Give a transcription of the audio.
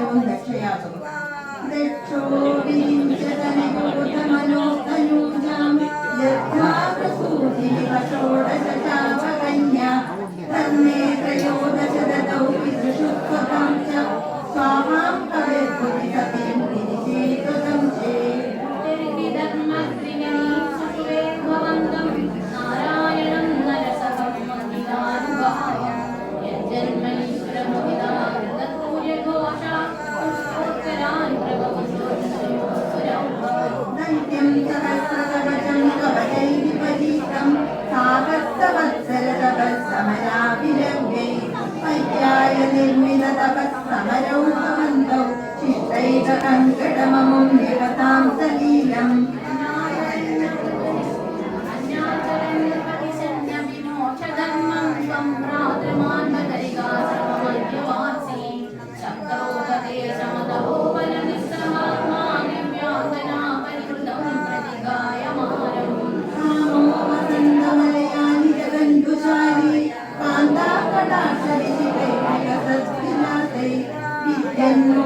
സകലവും രക്ഷയാകും. ദക്ഷോ വിരിഞ്ചതനയോധമനോധനൂജാം ലബ്ധ്വാ പ്രസൂതിമിവ ഷോഡശചാവകന്യാ തന്നേ ത്രയോദശ ദദൗ പിതൃഷുത്വതാം ച സ്വാഹാം കവേർഭുതി സതീം വിനിഷേതുതം ചേ. ദൈത്യം സഹസ്രകവചം കവചൈ വിപരീതം സാഹസ്രവത്സരതപസ്സമരാഭിലഭ്യൈ വൈദ്യായ നിർമ്മിതതപസ്സമരൗ ഭവന്തൗ ശിഷ്ടൈകകങ്കടമമും നിഹതാം സലീലം. കാന്താകടാക്ഷ വിശിഖൈ വികസദ്വിലാസൈ വിദ്യന്നോ